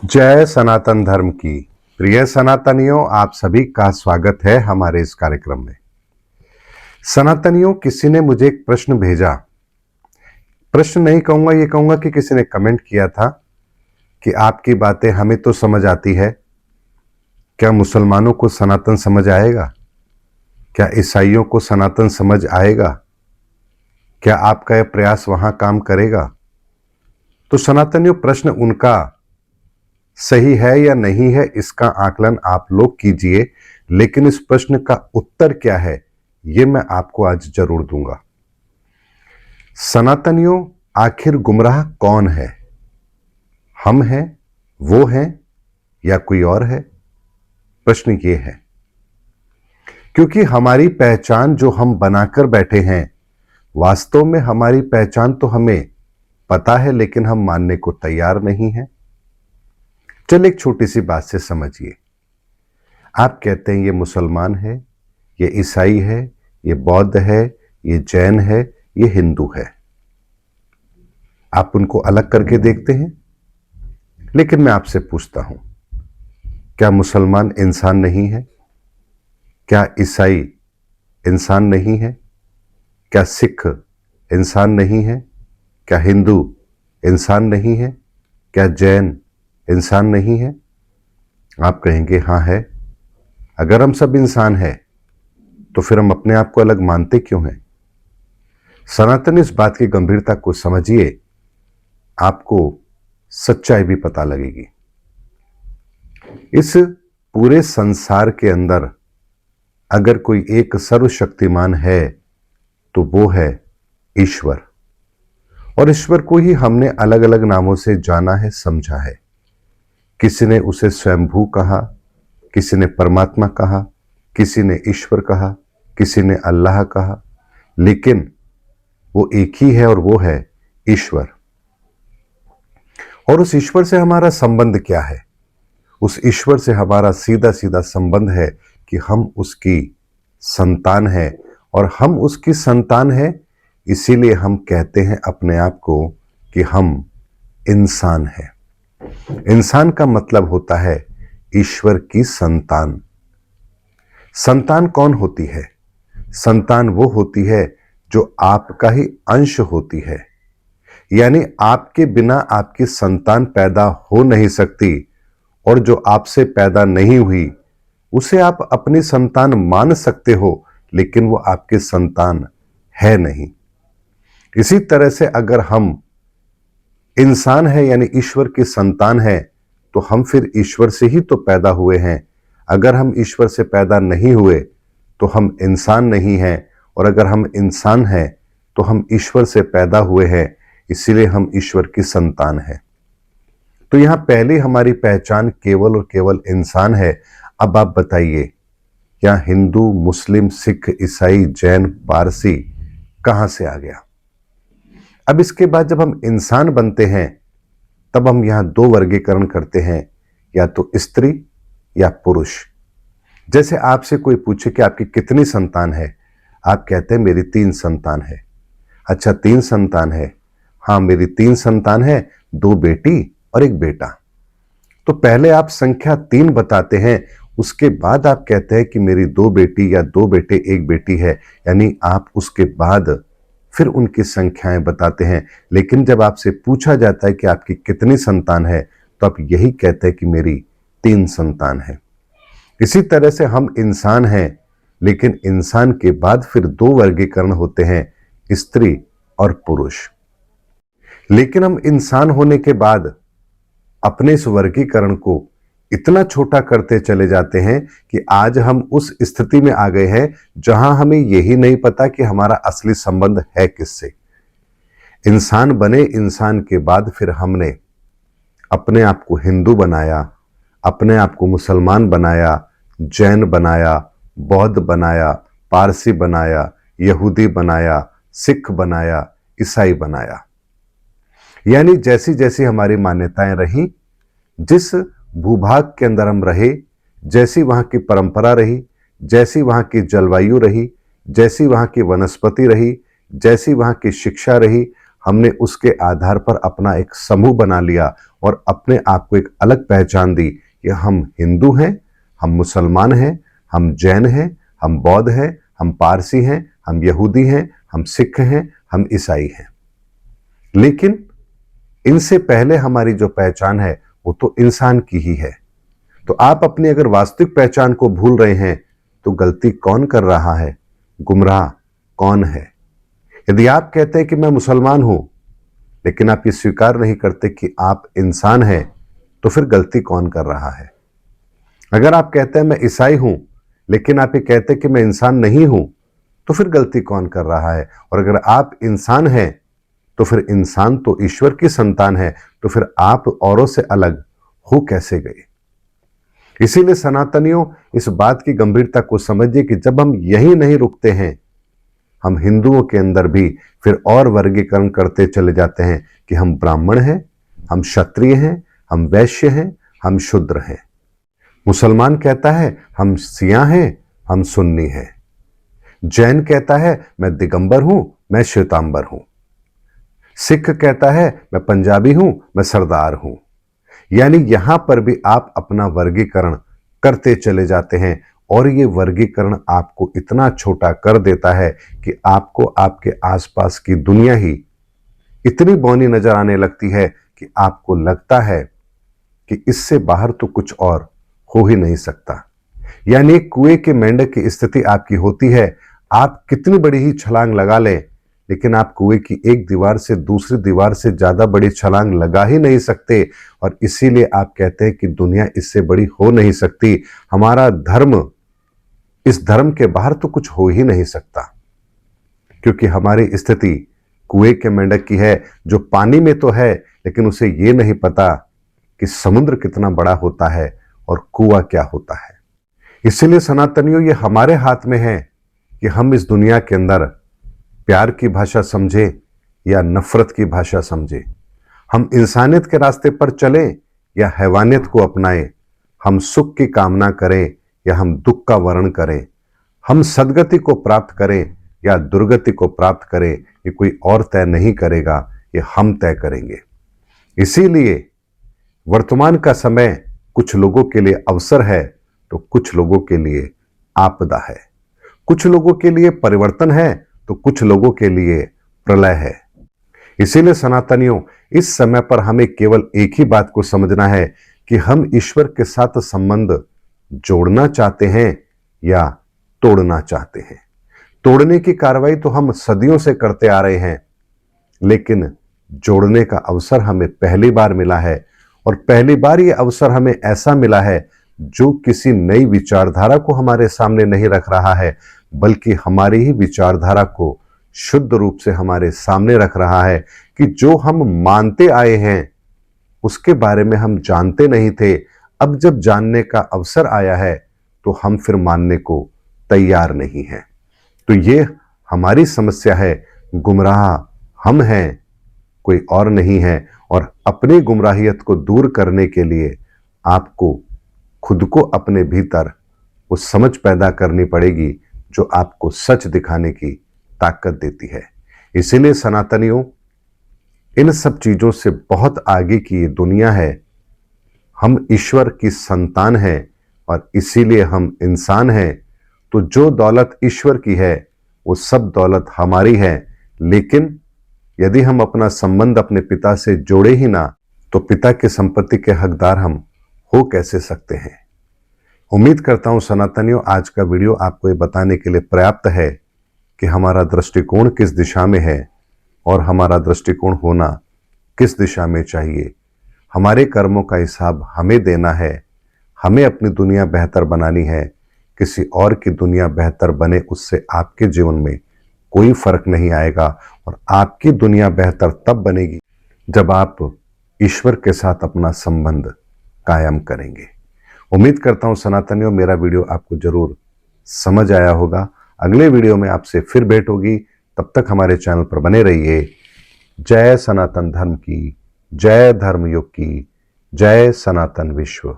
जय सनातन धर्म की। प्रिय सनातनियों, आप सभी का स्वागत है हमारे इस कार्यक्रम में। सनातनियों, किसी ने मुझे एक प्रश्न भेजा। प्रश्न नहीं कहूंगा, ये कहूंगा कि किसी ने कमेंट किया था कि आपकी बातें हमें तो समझ आती है, क्या मुसलमानों को सनातन समझ आएगा? क्या ईसाइयों को सनातन समझ आएगा? क्या आपका यह प्रयास वहां काम करेगा? तो सनातनियों, प्रश्न उनका सही है या नहीं है, इसका आकलन आप लोग कीजिए, लेकिन इस प्रश्न का उत्तर क्या है यह मैं आपको आज जरूर दूंगा। सनातनियों, आखिर गुमराह कौन है? हम हैं, वो हैं, या कोई और है? प्रश्न ये है, क्योंकि हमारी पहचान जो हम बनाकर बैठे हैं, वास्तव में हमारी पहचान तो हमें पता है, लेकिन हम मानने को तैयार नहीं हैं। चल एक छोटी सी बात से समझिए। आप कहते हैं ये मुसलमान है, ये ईसाई है, ये बौद्ध है, ये जैन है, ये हिंदू है। आप उनको अलग करके देखते हैं, लेकिन मैं आपसे पूछता हूं, क्या मुसलमान इंसान नहीं है? क्या ईसाई इंसान नहीं है? क्या सिख इंसान नहीं है? क्या हिंदू इंसान नहीं है? क्या जैन इंसान नहीं है? आप कहेंगे हां है। अगर हम सब इंसान हैं तो फिर हम अपने आप को अलग मानते क्यों हैं? सनातन, इस बात की गंभीरता को समझिए, आपको सच्चाई भी पता लगेगी। इस पूरे संसार के अंदर अगर कोई एक सर्वशक्तिमान है तो वो है ईश्वर। और ईश्वर को ही हमने अलग अलग नामों से जाना है, समझा है। किसी ने उसे स्वयंभू कहा, किसी ने परमात्मा कहा, किसी ने ईश्वर कहा, किसी ने अल्लाह कहा, लेकिन वो एक ही है और वो है ईश्वर। और उस ईश्वर से हमारा संबंध क्या है? उस ईश्वर से हमारा सीधा सीधा संबंध है कि हम उसकी संतान हैं, और हम उसकी संतान हैं, इसीलिए हम कहते हैं अपने आप को कि हम इंसान हैं। इंसान का मतलब होता है ईश्वर की संतान। संतान कौन होती है? संतान वो होती है जो आपका ही अंश होती है, यानी आपके बिना आपकी संतान पैदा हो नहीं सकती, और जो आपसे पैदा नहीं हुई उसे आप अपनी संतान मान सकते हो, लेकिन वो आपकी संतान है नहीं। इसी तरह से अगर हम इंसान है यानी ईश्वर की संतान है, तो हम फिर ईश्वर से ही तो पैदा हुए हैं। अगर हम ईश्वर से पैदा नहीं हुए तो हम इंसान नहीं हैं, और अगर हम इंसान हैं तो हम ईश्वर से पैदा हुए हैं, इसीलिए हम ईश्वर की संतान हैं। तो यहां पहले हमारी पहचान केवल और केवल इंसान है। अब आप बताइए, क्या हिंदू, मुस्लिम, सिख, ईसाई, जैन, पारसी कहां से आ गया? अब इसके बाद जब हम इंसान बनते हैं, तब हम यहां दो वर्गीकरण करते हैं, या तो स्त्री या पुरुष। जैसे आपसे कोई पूछे कि आपकी कितनी संतान है, आप कहते हैं मेरी 3 संतान है। अच्छा, 3 संतान है? हाँ, मेरी 3 संतान है, 2 बेटी और 1 बेटा। तो पहले आप संख्या 3 बताते हैं, उसके बाद आप कहते हैं कि मेरी 2 बेटी या 2 बेटे 1 बेटी है, यानी आप उसके बाद फिर उनकी संख्याएं बताते हैं। लेकिन जब आपसे पूछा जाता है कि आपकी कितनी संतान है, तो आप यही कहते हैं कि मेरी 3 संतान है। इसी तरह से हम इंसान हैं, लेकिन इंसान के बाद फिर 2 वर्गीकरण होते हैं, स्त्री और पुरुष। लेकिन हम इंसान होने के बाद अपने इस वर्गीकरण को इतना छोटा करते चले जाते हैं कि आज हम उस स्थिति में आ गए हैं जहां हमें यही नहीं पता कि हमारा असली संबंध है किससे। इंसान बने, इंसान के बाद फिर हमने अपने आप को हिंदू बनाया, अपने आप को मुसलमान बनाया, जैन बनाया, बौद्ध बनाया, पारसी बनाया, यहूदी बनाया, सिख बनाया, ईसाई बनाया। यानी जैसी जैसी हमारी मान्यताएं रही, जिस भूभाग के अंदर हम रहे, जैसी वहां की परंपरा रही, जैसी वहां की जलवायु रही, जैसी वहां की वनस्पति रही, जैसी वहां की शिक्षा रही, हमने उसके आधार पर अपना एक समूह बना लिया और अपने आप को एक अलग पहचान दी कि हम हिंदू हैं, हम मुसलमान हैं, हम जैन हैं, हम बौद्ध हैं, हम पारसी हैं, हम यहूदी हैं, हम सिख हैं, हम ईसाई हैं। लेकिन इनसे पहले हमारी जो पहचान है वो तो इंसान की ही है। तो आप अपनी अगर वास्तविक पहचान को भूल रहे हैं तो गलती कौन कर रहा है, गुमराह कौन है? यदि आप कहते हैं कि मैं मुसलमान हूं लेकिन आप ये स्वीकार नहीं करते कि आप इंसान हैं, तो फिर गलती कौन कर रहा है? अगर आप कहते हैं मैं ईसाई हूं लेकिन आप ये कहते हैं कि मैं इंसान नहीं हूं, तो फिर गलती कौन कर रहा है? और अगर आप इंसान हैं तो फिर इंसान तो ईश्वर की संतान है, तो फिर आप औरों से अलग हो कैसे गए? इसीलिए सनातनियों, इस बात की गंभीरता को समझिए कि जब हम यही नहीं रुकते हैं, हम हिंदुओं के अंदर भी फिर और वर्गीकरण करते चले जाते हैं कि हम ब्राह्मण हैं, हम क्षत्रिय हैं, हम वैश्य हैं, हम शूद्र हैं। मुसलमान कहता है हम सिया हैं, हम सुन्नी हैं। जैन कहता है मैं दिगंबर हूं, मैं श्वेतांबर हूं। सिख कहता है मैं पंजाबी हूं, मैं सरदार हूं। यानी यहां पर भी आप अपना वर्गीकरण करते चले जाते हैं और ये वर्गीकरण आपको इतना छोटा कर देता है कि आपको आपके आसपास की दुनिया ही इतनी बौनी नजर आने लगती है कि आपको लगता है कि इससे बाहर तो कुछ और हो ही नहीं सकता। यानी कुएं के मेंढक की स्थिति आपकी होती है। आप कितनी बड़ी ही छलांग लगा लें, लेकिन आप कुएं की एक दीवार से दूसरी दीवार से ज्यादा बड़ी छलांग लगा ही नहीं सकते। और इसीलिए आप कहते हैं कि दुनिया इससे बड़ी हो नहीं सकती, हमारा धर्म, इस धर्म के बाहर तो कुछ हो ही नहीं सकता, क्योंकि हमारी स्थिति कुएं के मेंढक की है, जो पानी में तो है लेकिन उसे यह नहीं पता कि समुद्र कितना बड़ा होता है और कुआं क्या होता है। इसीलिए सनातनियों, ये हमारे हाथ में है कि हम इस दुनिया के अंदर प्यार की भाषा समझे या नफरत की भाषा समझे, हम इंसानियत के रास्ते पर चलें या हैवानियत को अपनाएं, हम सुख की कामना करें या हम दुख का वर्ण करें, हम सदगति को प्राप्त करें या दुर्गति को प्राप्त करें, ये कोई और तय नहीं करेगा, ये हम तय करेंगे। इसीलिए वर्तमान का समय कुछ लोगों के लिए अवसर है तो कुछ लोगों के लिए आपदा है, कुछ लोगों के लिए परिवर्तन है तो कुछ लोगों के लिए प्रलय है। इसीलिए सनातनियों, इस समय पर हमें केवल एक ही बात को समझना है कि हम ईश्वर के साथ संबंध जोड़ना चाहते हैं या तोड़ना चाहते हैं। तोड़ने की कार्रवाई तो हम सदियों से करते आ रहे हैं, लेकिन जोड़ने का अवसर हमें पहली बार मिला है। और पहली बार ये अवसर हमें ऐसा मिला है जो किसी नई विचारधारा को हमारे सामने नहीं रख रहा है, बल्कि हमारी ही विचारधारा को शुद्ध रूप से हमारे सामने रख रहा है कि जो हम मानते आए हैं उसके बारे में हम जानते नहीं थे। अब जब जानने का अवसर आया है तो हम फिर मानने को तैयार नहीं हैं। तो ये हमारी समस्या है। गुमराह हम हैं, कोई और नहीं है। और अपनी गुमराहियत को दूर करने के लिए आपको खुद को अपने भीतर वो समझ पैदा करनी पड़ेगी जो आपको सच दिखाने की ताकत देती है। इसीलिए सनातनियों, इन सब चीजों से बहुत आगे की ये दुनिया है। हम ईश्वर की संतान हैं और इसीलिए हम इंसान हैं। तो जो दौलत ईश्वर की है वो सब दौलत हमारी है। लेकिन यदि हम अपना संबंध अपने पिता से जोड़े ही ना, तो पिता की संपत्ति के हकदार हम हो कैसे सकते हैं। उम्मीद करता हूं सनातनियों, आज का वीडियो आपको ये बताने के लिए पर्याप्त है कि हमारा दृष्टिकोण किस दिशा में है और हमारा दृष्टिकोण होना किस दिशा में चाहिए। हमारे कर्मों का हिसाब हमें देना है। हमें अपनी दुनिया बेहतर बनानी है। किसी और की दुनिया बेहतर बने उससे आपके जीवन में कोई फर्क नहीं आएगा। और आपकी दुनिया बेहतर तब बनेगी जब आप ईश्वर के साथ अपना संबंध कायम करेंगे। उम्मीद करता हूं सनातनियों, मेरा वीडियो आपको जरूर समझ आया होगा। अगले वीडियो में आपसे फिर भेंट होगी। तब तक हमारे चैनल पर बने रहिए। जय सनातन धर्म की, जय धर्म युग की, जय सनातन विश्व।